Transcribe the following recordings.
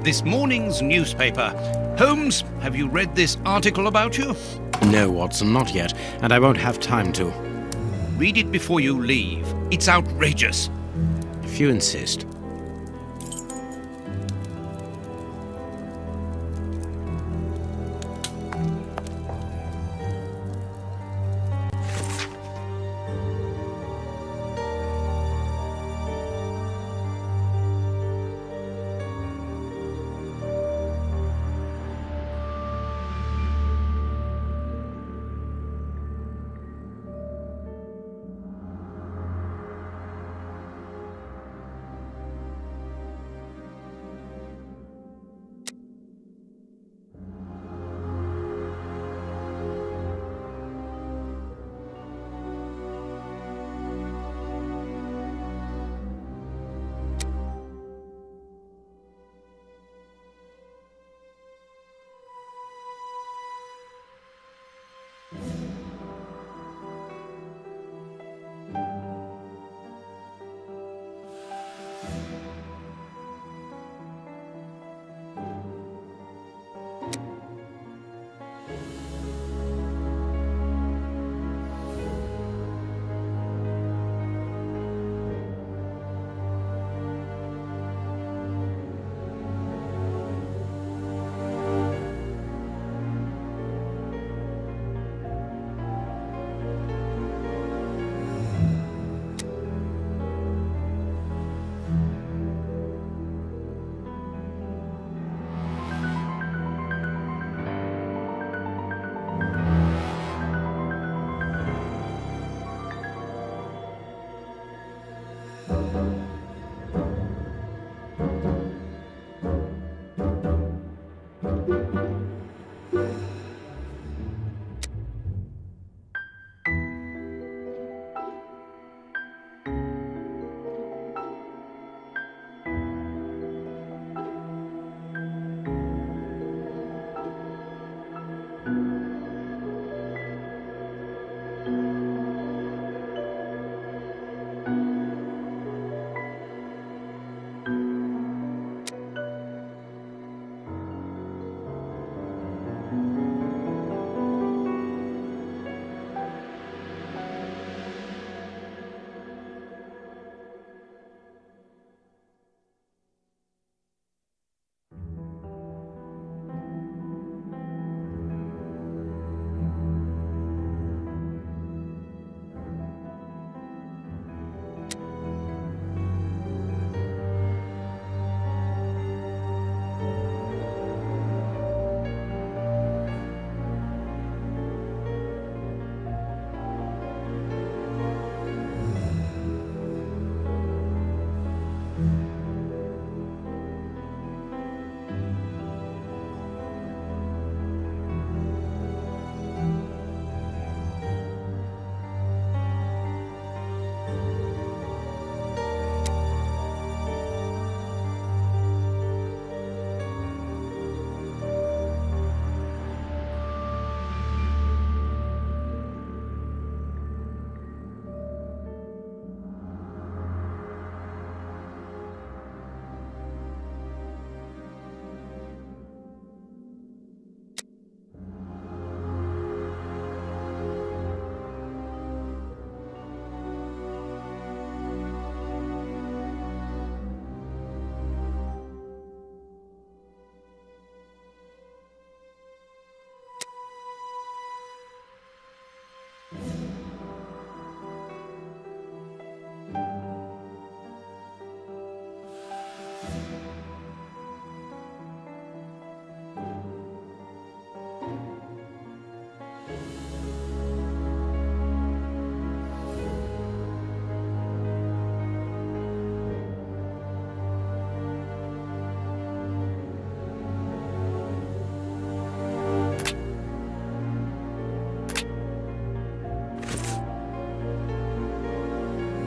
this morning's newspaper. Holmes, have you read this article about you? No, Watson, not yet, and I won't have time to. Read it before you leave. It's outrageous. If you insist.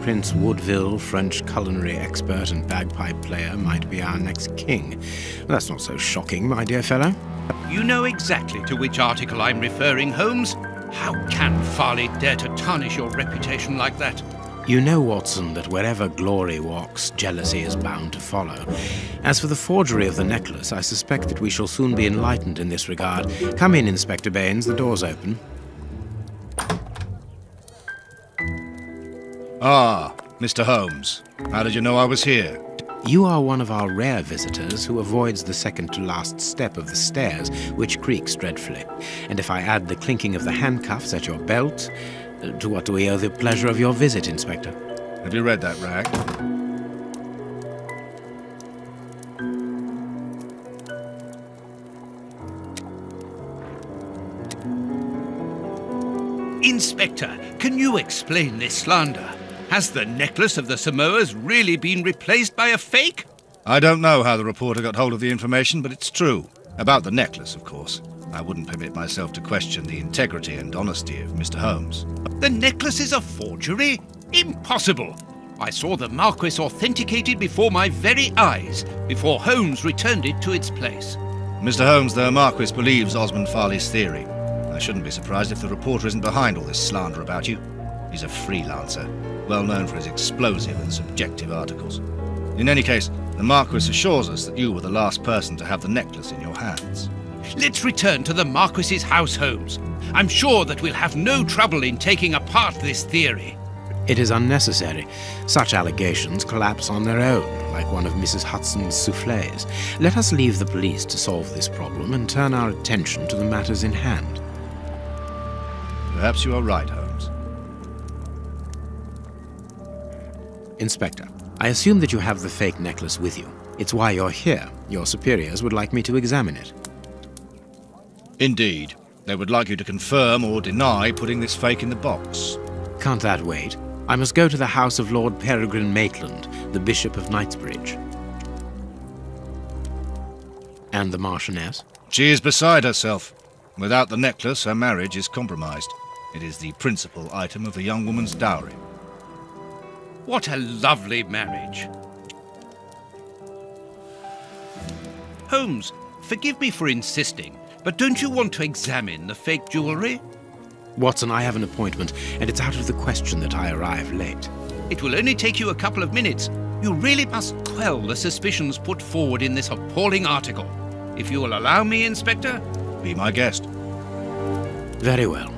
Prince Woodville, French culinary expert and bagpipe player, might be our next king. That's not so shocking, my dear fellow. You know exactly to which article I'm referring, Holmes. How can Farley dare to tarnish your reputation like that? You know, Watson, that wherever glory walks, jealousy is bound to follow. As for the forgery of the necklace, I suspect that we shall soon be enlightened in this regard. Come in, Inspector Baines. The door's open. Ah, Mr. Holmes. How did you know I was here? You are one of our rare visitors who avoids the second-to-last step of the stairs, which creaks dreadfully. And if I add the clinking of the handcuffs at your belt, to what do we owe the pleasure of your visit, Inspector? Have you read that rag? Inspector, can you explain this slander? Has the necklace of the Samoas really been replaced by a fake? I don't know how the reporter got hold of the information, but it's true. About the necklace, of course. I wouldn't permit myself to question the integrity and honesty of Mr. Holmes. The necklace is a forgery? Impossible! I saw the Marquis authenticated before my very eyes, before Holmes returned it to its place. Mr. Holmes, the Marquis believes Osmond Farley's theory. I shouldn't be surprised if the reporter isn't behind all this slander about you. He's a freelancer, well known for his explosive and subjective articles. In any case, the Marquis assures us that you were the last person to have the necklace in your hands. Let's return to the Marquis's house, Holmes. I'm sure that we'll have no trouble in taking apart this theory. It is unnecessary. Such allegations collapse on their own, like one of Mrs. Hudson's soufflés. Let us leave the police to solve this problem and turn our attention to the matters in hand. Perhaps you are right, Holmes. Inspector, I assume that you have the fake necklace with you. It's why you're here. Your superiors would like me to examine it. Indeed. They would like you to confirm or deny putting this fake in the box. Can't that wait? I must go to the house of Lord Peregrine Maitland, the Bishop of Knightsbridge. And the Marchioness? She is beside herself. Without the necklace, her marriage is compromised. It is the principal item of a young woman's dowry. What a lovely marriage. Holmes, forgive me for insisting, but don't you want to examine the fake jewellery? Watson, I have an appointment, and it's out of the question that I arrive late. It will only take you a couple of minutes. You really must quell the suspicions put forward in this appalling article. If you will allow me, Inspector? Be my guest. Very well.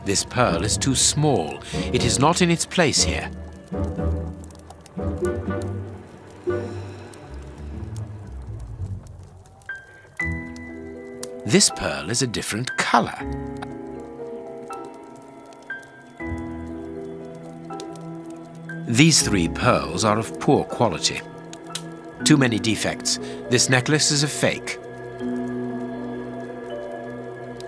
This pearl is too small. It is not in its place here. This pearl is a different color. These three pearls are of poor quality. Too many defects. This necklace is a fake.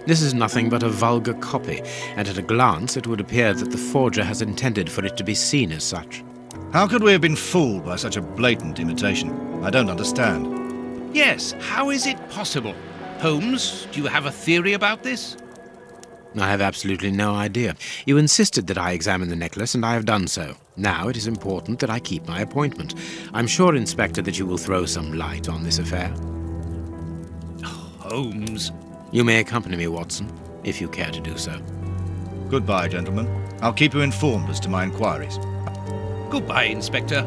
This is nothing but a vulgar copy, and at a glance it would appear that the forger has intended for it to be seen as such. How could we have been fooled by such a blatant imitation? I don't understand. Yes, how is it possible? Holmes, do you have a theory about this? I have absolutely no idea. You insisted that I examine the necklace, and I have done so. Now it is important that I keep my appointment. I'm sure, Inspector, that you will throw some light on this affair. Holmes. You may accompany me, Watson, if you care to do so. Goodbye, gentlemen. I'll keep you informed as to my inquiries. Goodbye, Inspector.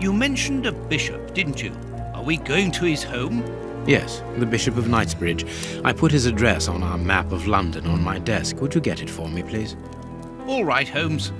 You mentioned a bishop, didn't you? Are we going to his home? Yes, the Bishop of Knightsbridge. I put his address on our map of London on my desk. Would you get it for me, please? All right, Holmes.